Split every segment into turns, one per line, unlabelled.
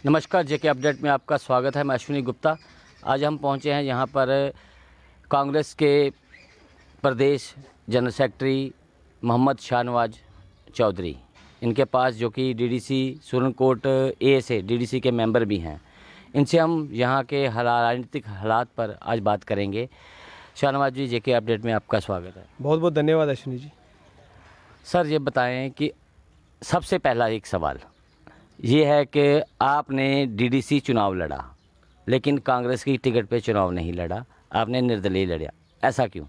नमस्कार, जेके अपडेट में आपका स्वागत है। मैं अश्विनी गुप्ता। आज हम पहुंचे हैं यहाँ पर कांग्रेस के प्रदेश जनरल सेक्रेटरी मोहम्मद शाहनवाज चौधरी, इनके पास जो कि डीडीसी सुरनकोट ए से डीडीसी के मेंबर भी हैं। इनसे हम यहाँ के राजनीतिक हालात पर आज बात करेंगे। शाहनवाज जी, जेके अपडेट में आपका स्वागत है।
बहुत बहुत धन्यवाद अश्विनी जी।
सर, ये बताएं कि सबसे पहला एक सवाल ये है कि आपने डीडीसी चुनाव लड़ा, लेकिन कांग्रेस की टिकट पे चुनाव नहीं लड़ा, आपने निर्दलीय लड़ा, ऐसा क्यों?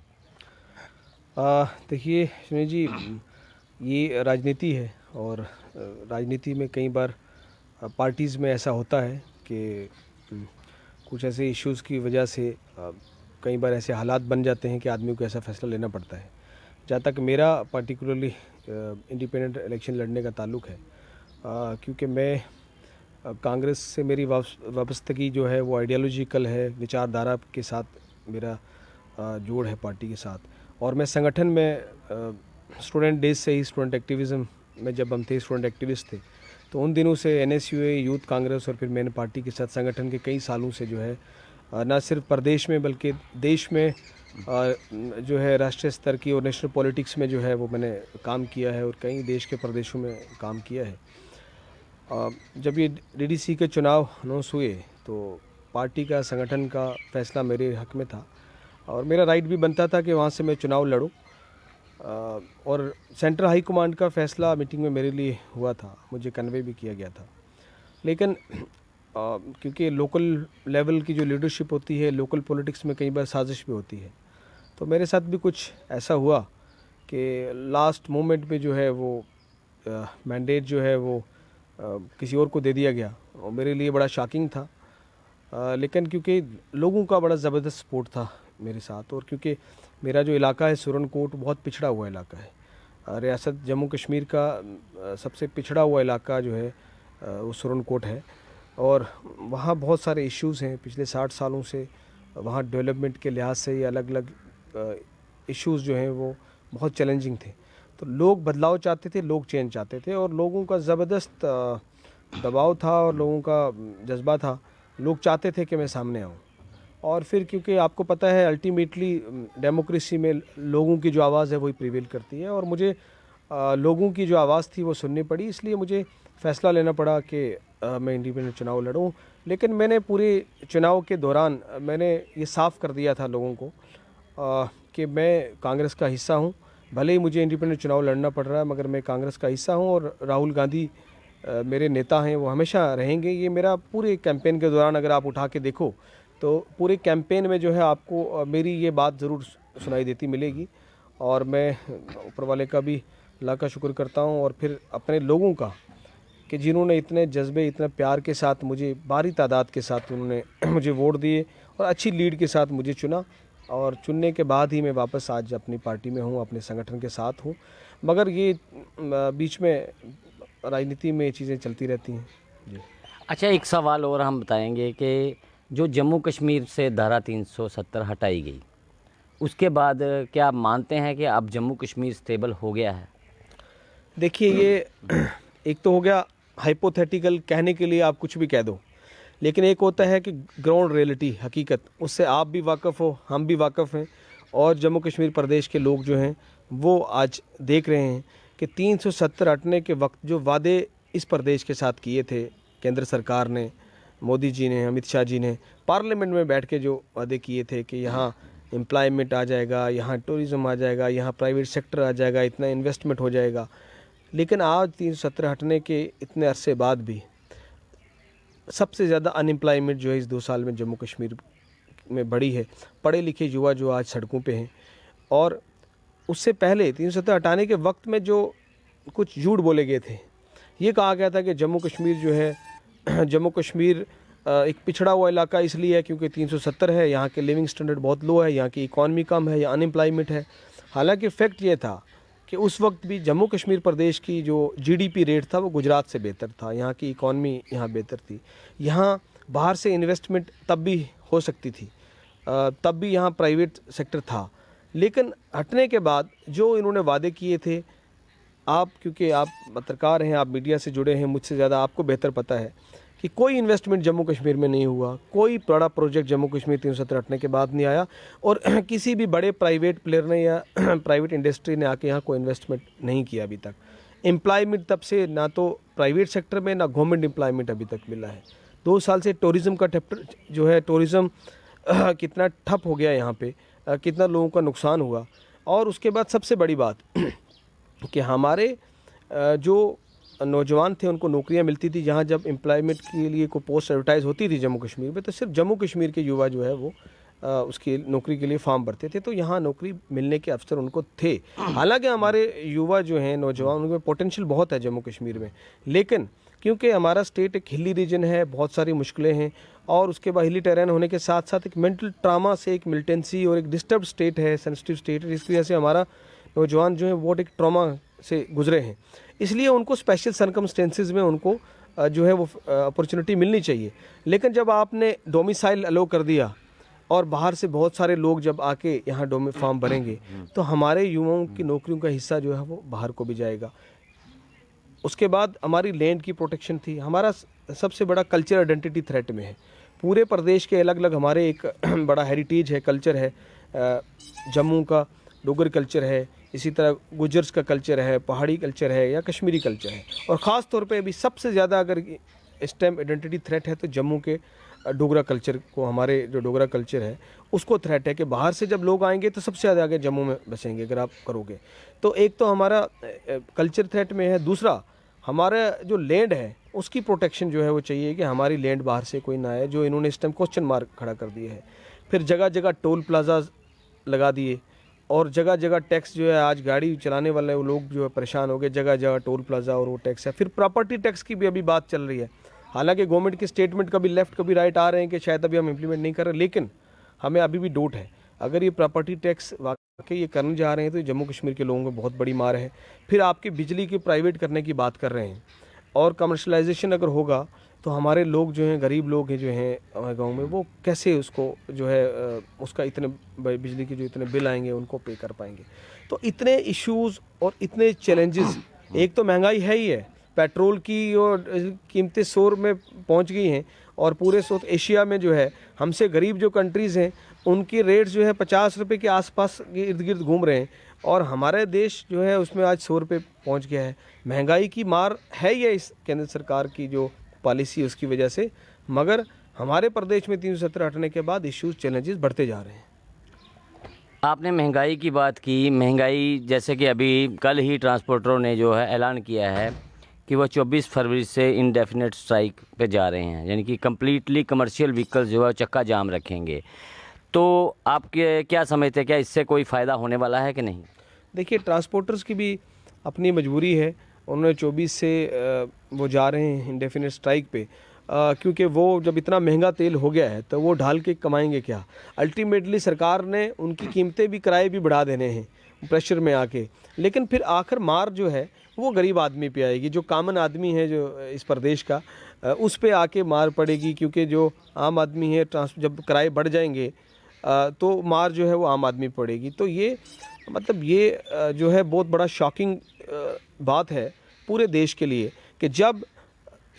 देखिए अश्विनी जी, ये राजनीति है और राजनीति में कई बार पार्टीज़ में ऐसा होता है कि कुछ ऐसे इश्यूज़ की वजह से कई बार ऐसे हालात बन जाते हैं कि आदमी को ऐसा फैसला लेना पड़ता है। जहाँ तक मेरा पार्टिकुलरली इंडिपेंडेंट इलेक्शन लड़ने का ताल्लुक़ है, क्योंकि मैं कांग्रेस से मेरी वाबस्तगी जो है वो आइडियोलॉजिकल है, विचारधारा के साथ मेरा जोड़ है पार्टी के साथ। और मैं संगठन में स्टूडेंट डेज से ही स्टूडेंट एक्टिविज़म में जब हम थे, स्टूडेंट एक्टिविस्ट थे, तो उन दिनों से NSUA, यूथ कांग्रेस और फिर मैंने पार्टी के साथ संगठन के कई सालों से जो है न सिर्फ प्रदेश में बल्कि देश में जो है राष्ट्रीय स्तर की और नेशनल पॉलिटिक्स में जो है वो मैंने काम किया है और कई देश के प्रदेशों में काम किया है। जब ये डीडीसी के चुनाव अनाउंस हुए तो पार्टी का, संगठन का फैसला मेरे हक में था और मेरा राइट भी बनता था कि वहाँ से मैं चुनाव लड़ूं। और सेंट्रल हाई कमांड का फैसला मीटिंग में मेरे लिए हुआ था, मुझे कन्वे भी किया गया था। लेकिन क्योंकि लोकल लेवल की जो लीडरशिप होती है, लोकल पॉलिटिक्स में कई बार साजिश भी होती है, तो मेरे साथ भी कुछ ऐसा हुआ कि लास्ट मोमेंट पे जो है वो मैंडेट जो है वो किसी और को दे दिया गया और मेरे लिए बड़ा शॉकिंग था। लेकिन क्योंकि लोगों का बड़ा ज़बरदस्त सपोर्ट था मेरे साथ और क्योंकि मेरा जो इलाका है सुरनकोट बहुत पिछड़ा हुआ इलाका है, रियासत जम्मू कश्मीर का सबसे पिछड़ा हुआ इलाका जो है वो सुरनकोट है और वहाँ बहुत सारे इश्यूज़ हैं पिछले 60 सालों से। वहाँ डेवलपमेंट के लिहाज से ये अलग अलग इश्यूज़ जो हैं वो बहुत चैलेंजिंग थे। तो लोग बदलाव चाहते थे, लोग चेंज चाहते थे और लोगों का ज़बरदस्त दबाव था और लोगों का जज्बा था। लोग चाहते थे कि मैं सामने आऊँ और फिर क्योंकि आपको पता है अल्टीमेटली डेमोक्रेसी में लोगों की जो आवाज़ है वही प्रिवेल करती है और मुझे लोगों की जो आवाज़ थी वो सुननी पड़ी, इसलिए मुझे फ़ैसला लेना पड़ा कि मैं इंडिपेंडेंट चुनाव लड़ूँ। लेकिन मैंने पूरे चुनाव के दौरान मैंने ये साफ़ कर दिया था लोगों को कि मैं कांग्रेस का हिस्सा हूँ। भले ही मुझे इंडिपेंडेंट चुनाव लड़ना पड़ रहा है मगर मैं कांग्रेस का हिस्सा हूँ और राहुल गांधी मेरे नेता हैं, वो हमेशा रहेंगे। ये मेरा पूरे कैंपेन के दौरान अगर आप उठा के देखो तो पूरे कैंपेन में जो है आपको मेरी ये बात ज़रूर सुनाई देती मिलेगी और मैं ऊपर वाले का भी अल्लाह का शुक्र करता हूँ और फिर अपने लोगों का कि जिन्होंने इतने जज्बे, इतने प्यार के साथ मुझे भारी तादाद के साथ उन्होंने मुझे वोट दिए और अच्छी लीड के साथ मुझे चुना और चुनने के बाद ही मैं वापस आज अपनी पार्टी में हूँ, अपने संगठन के साथ हूँ। मगर ये बीच में राजनीति में चीज़ें चलती रहती हैं जी।
अच्छा, एक सवाल और हम बताएंगे कि जो जम्मू कश्मीर से धारा 370 हटाई गई, उसके बाद क्या आप मानते हैं कि अब जम्मू कश्मीर स्टेबल हो गया है?
देखिए, ये एक तो हो गया हाइपोथेटिकल, कहने के लिए आप कुछ भी कह दो, लेकिन एक होता है कि ग्राउंड रियलिटी, हकीकत, उससे आप भी वाकिफ़ हो, हम भी वाकिफ़ हैं और जम्मू कश्मीर प्रदेश के लोग जो हैं वो आज देख रहे हैं कि 370 हटने के वक्त जो वादे इस प्रदेश के साथ किए थे केंद्र सरकार ने, मोदी जी ने, अमित शाह जी ने पार्लियामेंट में बैठ के जो वादे किए थे कि यहाँ एम्प्लॉयमेंट आ जाएगा, यहाँ टूरिज़्म आ जाएगा, यहाँ प्राइवेट सेक्टर आ जाएगा, इतना इन्वेस्टमेंट हो जाएगा, लेकिन आज 370 हटने के इतने अरसे बाद भी सबसे ज़्यादा अनएम्प्लॉयमेंट जो है इस 2 साल में जम्मू कश्मीर में बढ़ी है। पढ़े लिखे युवा जो आज सड़कों पे हैं और उससे पहले 370 हटाने के वक्त में जो कुछ झूठ बोले गए थे, ये कहा गया था कि जम्मू कश्मीर जो है जम्मू कश्मीर एक पिछड़ा हुआ इलाका इसलिए है क्योंकि 370 है, यहाँ के लिविंग स्टैंडर्ड बहुत लो है, यहाँ की इकॉनमी कम है, या अनएम्प्लॉयमेंट है। हालांकि फैक्ट ये था कि उस वक्त भी जम्मू कश्मीर प्रदेश की जो GDP रेट था वो गुजरात से बेहतर था, यहाँ की इकॉनमी यहाँ बेहतर थी, यहाँ बाहर से इन्वेस्टमेंट तब भी हो सकती थी, तब भी यहाँ प्राइवेट सेक्टर था। लेकिन हटने के बाद जो इन्होंने वादे किए थे, आप क्योंकि आप पत्रकार हैं, आप मीडिया से जुड़े हैं, मुझसे ज़्यादा आपको बेहतर पता है कि कोई इन्वेस्टमेंट जम्मू कश्मीर में नहीं हुआ, कोई बड़ा प्रोजेक्ट जम्मू कश्मीर 370 हटने के बाद नहीं आया, और किसी भी बड़े प्राइवेट प्लेयर ने या प्राइवेट इंडस्ट्री ने आके यहाँ कोई इन्वेस्टमेंट नहीं किया अभी तक। एम्प्लॉयमेंट तब से ना तो प्राइवेट सेक्टर में ना गवर्नमेंट एम्प्लॉयमेंट अभी तक मिला है। 2 साल से टूरिज़्म का जो है टूरिज़्म कितना ठप हो गया यहाँ पे, कितना लोगों का नुकसान हुआ। और उसके बाद सबसे बड़ी बात कि हमारे जो नौजवान थे उनको नौकरियां मिलती थी, जहाँ जब एम्प्लॉयमेंट के लिए कोई पोस्ट एडवर्टाइज होती थी जम्मू कश्मीर में, तो सिर्फ जम्मू कश्मीर के युवा जो है वो उसकी नौकरी के लिए फॉर्म भरते थे, तो यहाँ नौकरी मिलने के अवसर उनको थे। हालांकि हमारे युवा जो हैं नौजवान, उनमें पोटेंशियल बहुत है जम्मू कश्मीर में, लेकिन क्योंकि हमारा स्टेट एक हिली रीजन है, बहुत सारी मुश्किलें हैं, और उसके बाद हिली टेरेन होने के साथ साथ एक मेंटल ट्रामा से, एक मिलिटेंसी और एक डिस्टर्ब स्टेट है, सेंसिटिव स्टेट है, जिसकी वजह से हमारा नौजवान जो है वो एक ट्रामा से गुजरे हैं। इसलिए उनको स्पेशल सर्कमस्टेंसेस में उनको जो है वो अपॉर्चुनिटी मिलनी चाहिए। लेकिन जब आपने डोमिसाइल अलो कर दिया और बाहर से बहुत सारे लोग जब आके यहाँ फॉर्म भरेंगे, तो हमारे युवाओं की नौकरियों का हिस्सा जो है वो बाहर को भी जाएगा। उसके बाद हमारी लैंड की प्रोटेक्शन थी, हमारा सबसे बड़ा कल्चर आइडेंटिटी थ्रेट में है। पूरे प्रदेश के अलग अलग हमारे एक बड़ा हेरिटेज है, कल्चर है। जम्मू का डोगर कल्चर है, इसी तरह गुजर्स का कल्चर है, पहाड़ी कल्चर है या कश्मीरी कल्चर है। और ख़ास तौर पे अभी सबसे ज़्यादा अगर इस टाइम आइडेंटिटी थ्रेट है तो जम्मू के डोगरा कल्चर को, हमारे जो डोगरा कल्चर है उसको थ्रेट है कि बाहर से जब लोग आएंगे तो सबसे ज़्यादा आगे जम्मू में बसेंगे अगर आप करोगे। तो एक तो हमारा कल्चर थ्रेट में है, दूसरा हमारा जो लैंड है उसकी प्रोटेक्शन जो है वो चाहिए कि हमारी लैंड बाहर से कोई ना आए, जो इन्होंने इस टाइम क्वेश्चन मार्क खड़ा कर दिए है। फिर जगह जगह टोल प्लाजा लगा दिए, और जगह जगह टैक्स जो है, आज गाड़ी चलाने वाले वो लोग जो है परेशान हो गए, जगह जगह टोल प्लाजा और वो टैक्स है। फिर प्रॉपर्टी टैक्स की भी अभी बात चल रही है, हालांकि गवर्नमेंट के स्टेटमेंट कभी लेफ्ट कभी राइट आ रहे हैं कि शायद अभी हम इम्प्लीमेंट नहीं कर रहे, लेकिन हमें अभी भी डाउट है अगर ये प्रॉपर्टी टैक्स वाकई ये करने जा रहे हैं तो जम्मू कश्मीर के लोगों को बहुत बड़ी मार है। फिर आपकी बिजली की प्राइवेट करने की बात कर रहे हैं, और कमर्शलाइजेशन अगर होगा तो हमारे लोग जो हैं, गरीब लोग हैं जो हैं हमारे गांव में, वो कैसे उसको जो है उसका इतने बिजली के जो इतने बिल आएंगे उनको पे कर पाएंगे। तो इतने इश्यूज़ और इतने चैलेंजेस, एक तो महंगाई है ही है, पेट्रोल की और कीमतें 100 में पहुंच गई हैं, और पूरे साउथ एशिया में जो है हमसे गरीब जो कंट्रीज़ हैं उनकी रेट जो है 50 रुपये के आसपास इर्द गिर्द घूम रहे हैं, और हमारे देश जो है उसमें आज 100 रुपये पहुँच गया है। महंगाई की मार है ये इस केंद्र सरकार की जो पॉलिसी उसकी वजह से, मगर हमारे प्रदेश में 370 हटने के बाद इश्यूज चैलेंजेस बढ़ते जा रहे हैं।
आपने महंगाई की बात की, महंगाई जैसे कि अभी कल ही ट्रांसपोर्टरों ने जो है ऐलान किया है कि वह 24 फरवरी से इनडेफिनेट स्ट्राइक पे जा रहे हैं, यानी कि कम्प्लीटली कमर्शियल व्हीकल्स जो है चक्का जाम रखेंगे। तो आप क्या समझते हैं, क्या इससे कोई फ़ायदा होने वाला है कि नहीं?
देखिए, ट्रांसपोर्टर्स की भी अपनी मजबूरी है, उन्होंने 24 से वो जा रहे हैं इंडेफिनेट स्ट्राइक पे, क्योंकि वो जब इतना महंगा तेल हो गया है तो वो ढाल के कमाएंगे क्या। अल्टीमेटली सरकार ने उनकी कीमतें भी, किराए भी बढ़ा देने हैं प्रेशर में आके, लेकिन फिर आखिर मार जो है वो गरीब आदमी पे आएगी, जो कॉमन आदमी है जो इस प्रदेश का, उस पे आके मार पड़ेगी। क्योंकि जो आम आदमी है, जब किराए बढ़ जाएंगे तो मार जो है वो आम आदमी पड़ेगी। तो ये मतलब ये जो है बहुत बड़ा शॉकिंग बात है पूरे देश के लिए कि जब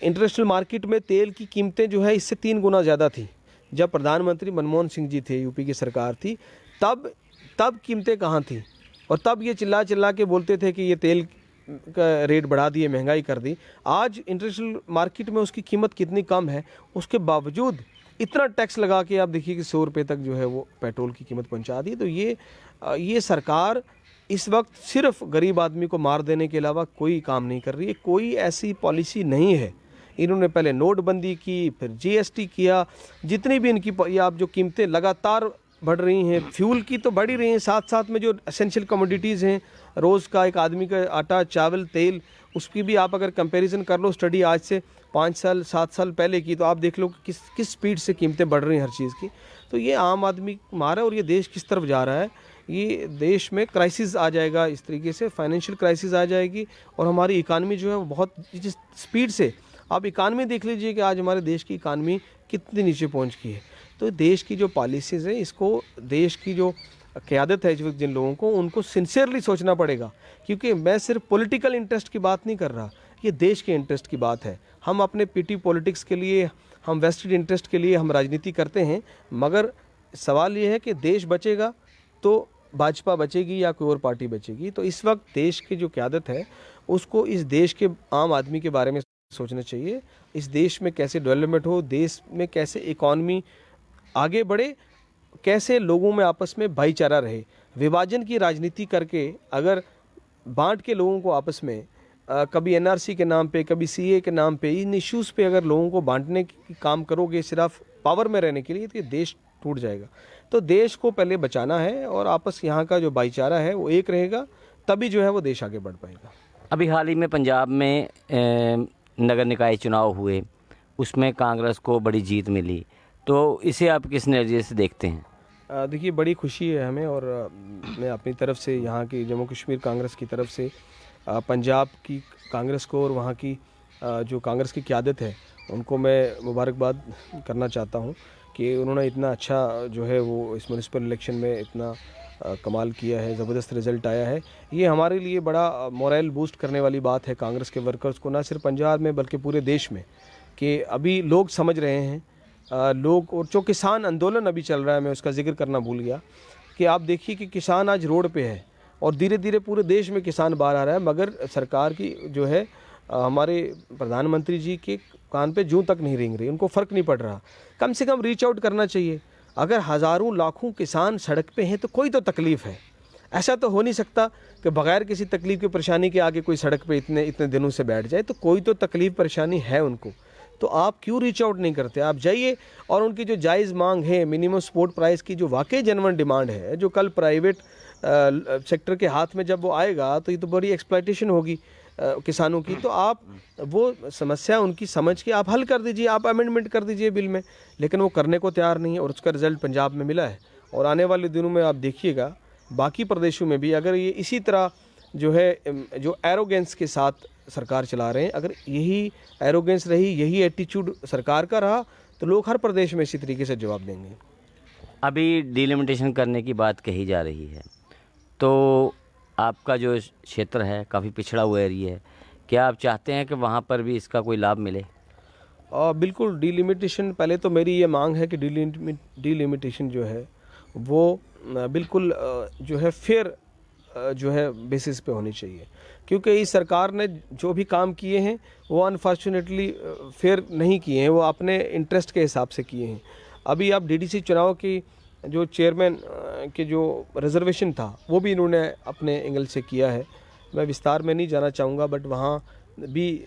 इंटरनेशनल मार्केट में तेल की कीमतें जो है इससे 3 गुना ज़्यादा थी, जब प्रधानमंत्री मनमोहन सिंह जी थे, यूपी की सरकार थी, तब कीमतें कहाँ थी, और तब ये चिल्ला चिल्ला के बोलते थे कि ये तेल का रेट बढ़ा दिए, महंगाई कर दी। आज इंटरनेशनल मार्केट में उसकी कीमत कितनी कम है, उसके बावजूद इतना टैक्स लगा के आप देखिए कि 100 रुपये तक जो है वो पेट्रोल की कीमत पहुंचा दी। तो ये सरकार इस वक्त सिर्फ गरीब आदमी को मार देने के अलावा कोई काम नहीं कर रही है, कोई ऐसी पॉलिसी नहीं है। इन्होंने पहले नोटबंदी की, फिर जीएसटी किया, जितनी भी इनकी आप जो कीमतें लगातार बढ़ रही हैं, फ्यूल की तो बढ़ ही रही हैं, साथ साथ में जो एसेंशियल कमोडिटीज़ हैं, रोज़ का एक आदमी का आटा, चावल, तेल, उसकी भी आप अगर कंपैरिजन कर लो स्टडी आज से 5 साल 7 साल पहले की, तो आप देख लो कि किस स्पीड से कीमतें बढ़ रही हैं हर चीज़ की। तो ये आम आदमी मारा, और ये देश किस तरफ जा रहा है, ये देश में क्राइसिस आ जाएगा, इस तरीके से फाइनेंशियल क्राइसिस आ जाएगी, और हमारी इकानमी जो है वो बहुत जिस स्पीड से, आप इकानमी देख लीजिए कि आज हमारे देश की इकानमी कितनी नीचे पहुंच गई है। तो देश की जो पॉलिसीज़ है, इसको देश की जो क़यादत है जिन लोगों को, उनको सिंसियरली सोचना पड़ेगा। क्योंकि मैं सिर्फ पॉलिटिकल इंटरेस्ट की बात नहीं कर रहा, ये देश के इंटरेस्ट की बात है। हम अपने पीटी पॉलिटिक्स के लिए, हम वेस्टेड इंटरेस्ट के लिए हम राजनीति करते हैं, मगर सवाल ये है कि देश बचेगा तो भाजपा बचेगी या कोई और पार्टी बचेगी। तो इस वक्त देश की जो क़यादत है उसको इस देश के आम आदमी के बारे में सोचना चाहिए। इस देश में कैसे डेवलपमेंट हो, देश में कैसे इकॉनमी आगे बढ़े, कैसे लोगों में आपस में भाईचारा रहे। विभाजन की राजनीति करके अगर बांट के लोगों को आपस में कभी एनआरसी के नाम पे, कभी सीए के नाम पे, इन इश्यूज़ पे अगर लोगों को बांटने की काम करोगे सिर्फ पावर में रहने के लिए, तो ये देश टूट जाएगा। तो देश को पहले बचाना है और आपस यहाँ का जो भाईचारा है वो एक रहेगा, तभी जो है वो देश आगे बढ़ पाएगा।
अभी हाल ही में पंजाब में नगर निकाय चुनाव हुए, उसमें कांग्रेस को बड़ी जीत मिली, तो इसे आप किस नज़रिए से देखते हैं?
देखिए, बड़ी खुशी है हमें, और मैं अपनी तरफ से यहाँ की जम्मू कश्मीर कांग्रेस की तरफ से पंजाब की कांग्रेस को और वहाँ की जो कांग्रेस की क़यादत है उनको मैं मुबारकबाद करना चाहता हूँ कि उन्होंने इतना अच्छा जो है वो इस म्यूनिसिपल इलेक्शन में इतना कमाल किया है, ज़बरदस्त रिज़ल्ट आया है। ये हमारे लिए बड़ा मोरल बूस्ट करने वाली बात है कांग्रेस के वर्कर्स को, ना सिर्फ पंजाब में बल्कि पूरे देश में, कि अभी लोग समझ रहे हैं लोग। और जो किसान आंदोलन अभी चल रहा है, मैं उसका जिक्र करना भूल गया कि आप देखिए कि किसान आज रोड पे है और धीरे धीरे पूरे देश में किसान बाहर आ रहा है, मगर सरकार की जो है हमारे प्रधानमंत्री जी के कान पे जूं तक नहीं रेंग रही, उनको फ़र्क नहीं पड़ रहा। कम से कम रीच आउट करना चाहिए। अगर हज़ारों लाखों किसान सड़क पे हैं तो कोई तो तकलीफ़ है। ऐसा तो हो नहीं सकता कि बगैर किसी तकलीफ़ की परेशानी के आगे कोई सड़क पे इतने इतने दिनों से बैठ जाए, तो कोई तो तकलीफ़ परेशानी है उनको। तो आप क्यों रीच आउट नहीं करते? आप जाइए और उनकी जो जायज़ मांग है, मिनिमम सपोर्ट प्राइस की जो वाकई जेन्युइन डिमांड है, जो कल प्राइवेट सेक्टर के हाथ में जब वो आएगा तो ये तो बड़ी एक्सप्लॉयटेशन होगी किसानों की। तो आप वो समस्या उनकी समझ के आप हल कर दीजिए, आप अमेंडमेंट कर दीजिए बिल में, लेकिन वो करने को तैयार नहीं है और उसका रिजल्ट पंजाब में मिला है। और आने वाले दिनों में आप देखिएगा बाकी प्रदेशों में भी अगर ये इसी तरह जो है जो एरोगेंस के साथ सरकार चला रहे हैं, अगर यही एरोगेंस रही, यही एटीट्यूड सरकार का रहा, तो लोग हर प्रदेश में इसी तरीके से जवाब देंगे।
अभी डिलिमिटेशन करने की बात कही जा रही है, तो आपका जो क्षेत्र है काफ़ी पिछड़ा हुआ एरिया है, क्या आप चाहते हैं कि वहाँ पर भी इसका कोई लाभ मिले?
बिल्कुल, डिलिमिटेशन, पहले तो मेरी ये मांग है कि डिलिमिटेशन जो है वो बिल्कुल जो है फेयर जो है बेसिस पे होनी चाहिए, क्योंकि इस सरकार ने जो भी काम किए हैं वो अनफॉर्चुनेटली फेयर नहीं किए हैं, वो अपने इंटरेस्ट के हिसाब से किए हैं। अभी आप डीडीसी चुनाव की जो चेयरमैन के जो रिजर्वेशन था वो भी इन्होंने अपने एंगल से किया है। मैं विस्तार में नहीं जाना चाहूँगा, बट वहाँ भी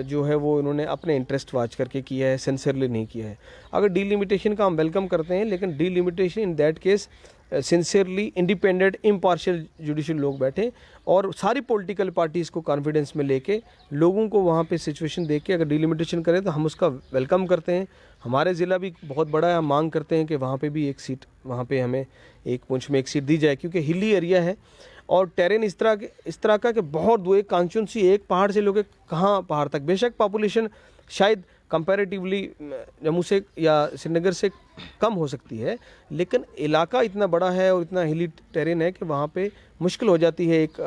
जो है वो इन्होंने अपने इंटरेस्ट वाच करके किया है, सिंसियरली नहीं किया है। अगर डिलिमिटेशन का हम वेलकम करते हैं, लेकिन delimitation in that case sincerely independent impartial judicial लोग बैठे और सारी पॉलिटिकल पार्टीज़ को कॉन्फिडेंस में लेके लोगों को वहाँ पे सिचुएशन देख के अगर डिलिमिटेशन करें तो हम उसका वेलकम करते हैं। हमारे ज़िला भी बहुत बड़ा है, हम मांग करते हैं कि वहाँ पे भी एक सीट, वहाँ पे हमें एक पुंछ में एक सीट दी जाए, क्योंकि हिली एरिया है और टेरेन इस तरह का कि बहुत दूर एक कॉन्स्टिट्यूंसी एक पहाड़ से लोग कहाँ पहाड़ तक, बेशक पॉपुलेशन शायद कंपैरेटिवली जम्मू से या श्रीनगर से कम हो सकती है, लेकिन इलाका इतना बड़ा है और इतना हिली टेरेन है कि वहाँ पे मुश्किल हो जाती है एक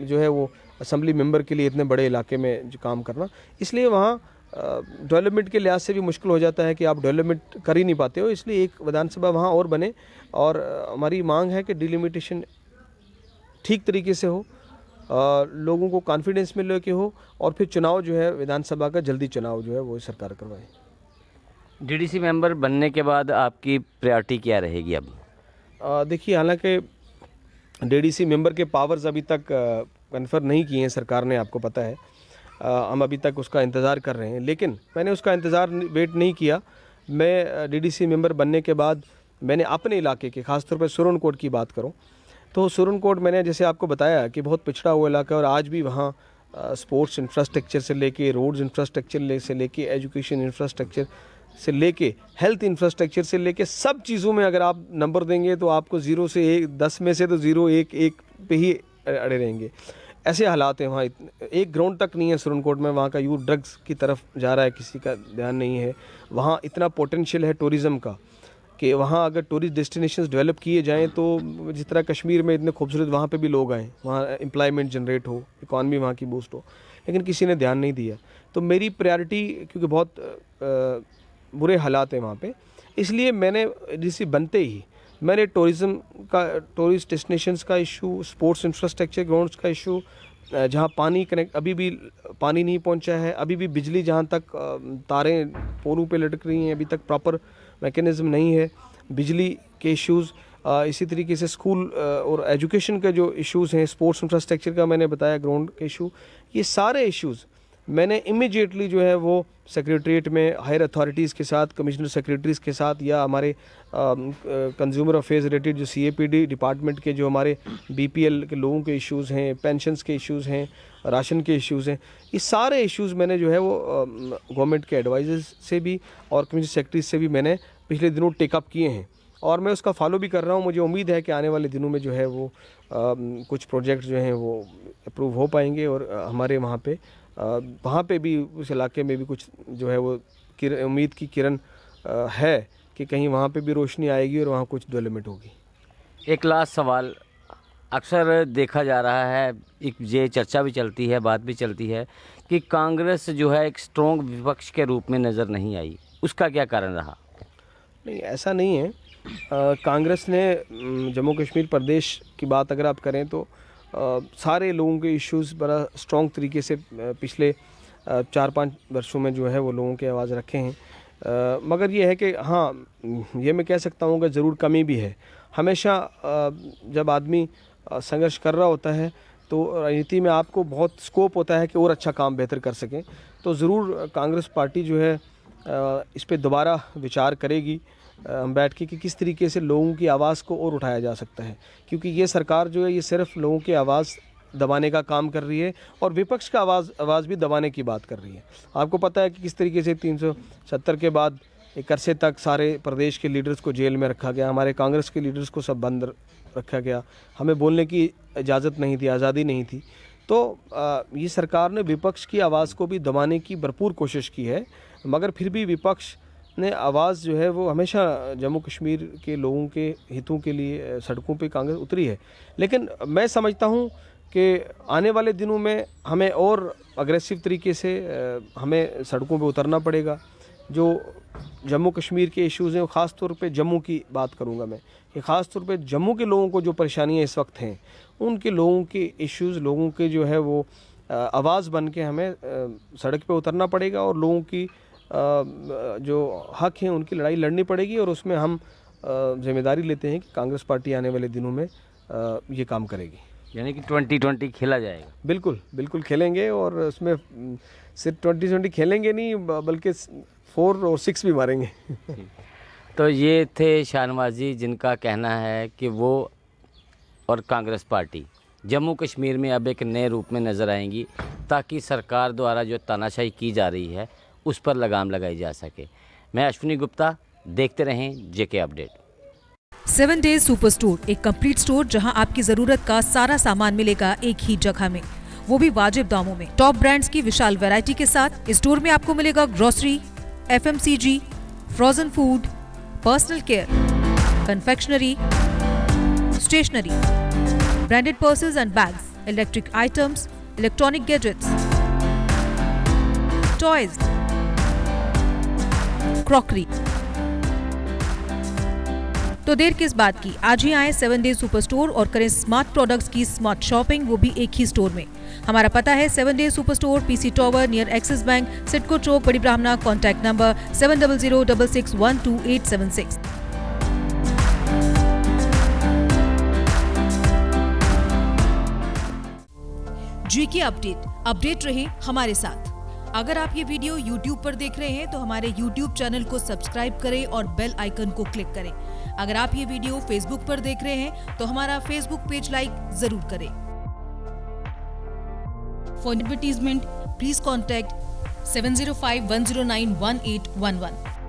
जो है वो असेंबली मेंबर के लिए इतने बड़े इलाके में जो काम करना। इसलिए वहाँ डेवलपमेंट के लिहाज से भी मुश्किल हो जाता है कि आप डेवलपमेंट कर ही नहीं पाते हो, इसलिए एक विधानसभा वहाँ और बने। और हमारी मांग है कि डिलिमिटेशन ठीक तरीके से हो, लोगों को कॉन्फिडेंस में लेके हो और फिर चुनाव जो है विधानसभा का जल्दी चुनाव जो है वो सरकार करवाए।
डीडीसी मेंबर बनने के बाद आपकी प्रायोरिटी क्या रहेगी अब?
देखिए, हालांकि डीडीसी मेंबर के पावर्स अभी तक कन्फर्म नहीं किए हैं सरकार ने, आपको पता है। हम अभी तक उसका इंतज़ार कर रहे हैं, लेकिन मैंने उसका इंतज़ार वेट नहीं किया। मैं डीडीसी मेंबर बनने के बाद मैंने अपने इलाके के, ख़ासतौर पर सुरनकोट की बात करूं तो सुरनकोट मैंने जैसे आपको बताया कि बहुत पिछड़ा हुआ इलाका है और आज भी वहाँ स्पोर्ट्स इंफ्रास्ट्रक्चर से लेके, रोड्स इंफ्रास्ट्रक्चर से लेके, एजुकेशन इंफ्रास्ट्रक्चर से लेके, हेल्थ इंफ्रास्ट्रक्चर से लेके, सब चीज़ों में अगर आप नंबर देंगे तो आपको 0 से 10 में से तो 0 1 पे ही अड़े रहेंगे। ऐसे हालात हैं वहाँ। एक ग्राउंड तक नहीं है सुरनकोट में, वहाँ का यूथ ड्रग्स की तरफ जा रहा है, किसी का ध्यान नहीं है। वहाँ इतना पोटेंशियल है टूरिज़्म का कि वहाँ अगर टूरिस्ट डेस्टिनेशंस डेवलप किए जाएं तो जिस तरह कश्मीर में इतने खूबसूरत, वहाँ पे भी लोग आएँ, वहाँ एम्प्लॉयमेंट जनरेट हो, इकॉनमी वहाँ की बूस्ट हो। लेकिन किसी ने ध्यान नहीं दिया। तो मेरी प्रायोरिटी, क्योंकि बहुत बुरे हालात हैं वहाँ पे, इसलिए मैंने डीसी बनते ही मैंने टूरिस्ट डेस्टिनेशंस का इशू, स्पोर्ट्स इंफ्रास्ट्रक्चर ग्राउंड्स का इशू, जहाँ पानी कनेक्ट अभी भी पानी नहीं पहुँचा है, अभी भी बिजली जहाँ तक तारें पोलों पे लटक रही हैं, अभी तक प्रॉपर मैकेनिज्म नहीं है, बिजली के इश्यूज़, इसी तरीके से स्कूल और एजुकेशन के जो इश्यूज़ हैं, स्पोर्ट्स इंफ्रास्ट्रक्चर का मैंने बताया, ग्राउंड के इशू, ये सारे इश्यूज़ मैंने इमीडिएटली जो है वो सेक्रेटरीट में हायर अथॉरिटीज़ के साथ, कमिश्नर सेक्रेटरीज़ के साथ, या हमारे कंज्यूमर अफेयर्स रिलेटेड जो CAPD डिपार्टमेंट के जो हमारे BPL के लोगों के इश्यूज़ हैं, पेंशन्स के इश्यूज़ हैं, राशन के इश्यूज़ हैं, ये सारे इश्यूज़ मैंने जो है वो गवर्नमेंट के एडवाइजर्स से भी और कमिश्नर सेक्रेटरी से भी मैंने पिछले दिनों टेकअप किए हैं, और मैं उसका फॉलो भी कर रहा हूँ। मुझे उम्मीद है कि आने वाले दिनों में जो है वो कुछ प्रोजेक्ट जो हैं वो अप्रूव हो पाएंगे, और हमारे वहाँ पे भी, उस इलाके में भी कुछ जो है वो उम्मीद की किरण है कि कहीं वहाँ पे भी रोशनी आएगी और वहाँ कुछ डेवलपमेंट होगी।
एक लास्ट सवाल, अक्सर देखा जा रहा है, एक ये चर्चा भी चलती है, बात भी चलती है कि कांग्रेस जो है एक स्ट्रॉन्ग विपक्ष के रूप में नज़र नहीं आई, उसका क्या कारण रहा?
नहीं, ऐसा नहीं है। कांग्रेस ने जम्मू कश्मीर प्रदेश की बात अगर आप करें तो सारे लोगों के इश्यूज़ बड़ा स्ट्रॉन्ग तरीके से पिछले 4-5 वर्षों में जो है वो लोगों के आवाज़ रखे हैं। मगर ये है कि हाँ, ये मैं कह सकता हूँ कि ज़रूर कमी भी है। हमेशा जब आदमी संघर्ष कर रहा होता है तो राजनीति में आपको बहुत स्कोप होता है कि और अच्छा काम बेहतर कर सकें। तो ज़रूर कांग्रेस पार्टी जो है इस पे दोबारा विचार करेगी हम बैठ के कि किस तरीके से लोगों की आवाज़ को और उठाया जा सकता है, क्योंकि ये सरकार जो है ये सिर्फ लोगों की आवाज़ दबाने का काम कर रही है और विपक्ष का आवाज़ भी दबाने की बात कर रही है। आपको पता है कि किस तरीके से 370 के बाद एक अरसे तक सारे प्रदेश के लीडर्स को जेल में रखा गया, हमारे कांग्रेस के लीडर्स को सब बंद रखा गया, हमें बोलने की इजाज़त नहीं थी, आज़ादी नहीं थी। तो ये सरकार ने विपक्ष की आवाज़ को भी दबाने की भरपूर कोशिश की है, मगर फिर भी विपक्ष ने आवाज़ जो है वो हमेशा जम्मू कश्मीर के लोगों के हितों के लिए सड़कों पे कांग्रेस उतरी है। लेकिन मैं समझता हूँ कि आने वाले दिनों में हमें और अग्रेसिव तरीके से हमें सड़कों पे उतरना पड़ेगा। जो जम्मू कश्मीर के इश्यूज़ हैं, ख़ास तौर पे जम्मू की बात करूँगा मैं, कि ख़ास तौर पे जम्मू के लोगों को जो परेशानियाँ इस वक्त हैं, उनके लोगों के इश्यूज़, लोगों के जो है वो आवाज़ बन के हमें सड़क पे उतरना पड़ेगा और लोगों की जो हक हैं उनकी लड़ाई लड़नी पड़ेगी। और उसमें हम जिम्मेदारी लेते हैं कि कांग्रेस पार्टी आने वाले दिनों में ये काम करेगी।
यानी कि 2020 खेला जाएगा?
बिल्कुल बिल्कुल खेलेंगे, और उसमें सिर्फ 2020 खेलेंगे नहीं बल्कि 4 और 6 भी मारेंगे।
तो ये थे शाहनवाज जी, जिनका कहना है कि वो और कांग्रेस पार्टी जम्मू कश्मीर में अब एक नए रूप में नज़र आएंगी, ताकि सरकार द्वारा जो तानाशाही की जा रही है उस पर लगाम लगाई जा सके। मैं अश्विनी गुप्ता, देखते रहें जेके अपडेट।
7 डेज सुपर स्टोर, एक कंप्लीट स्टोर जहां आपकी जरूरत का सारा सामान मिलेगा एक ही जगह में, वो भी वाजिब दामों में। टॉप ब्रांड्स की विशाल वैरायटी के साथ इस स्टोर में आपको मिलेगा grocery, FMCG, frozen food, personal care, confectionery, stationery, branded purses and bags, electric items, electronic gadgets, toys, crockery. तो देर किस बात की, आज ही आए 7 डेज सुपर स्टोर और करें स्मार्ट प्रोडक्ट्स की स्मार्ट शॉपिंग, वो भी एक ही स्टोर में। हमारा पता है 7 days super store, PC tower near Axis bank, CIDCO Chowk, Bari Brahmana. Contact number 7006612876। GK update रहे हमारे साथ। अगर आप ये वीडियो YouTube पर देख रहे हैं तो हमारे YouTube चैनल को सब्सक्राइब करें और बेल आइकन को क्लिक करें। अगर आप ये वीडियो Facebook पर देख रहे हैं तो हमारा Facebook पेज लाइक जरूर करें। For advertisement please contact 7051091811।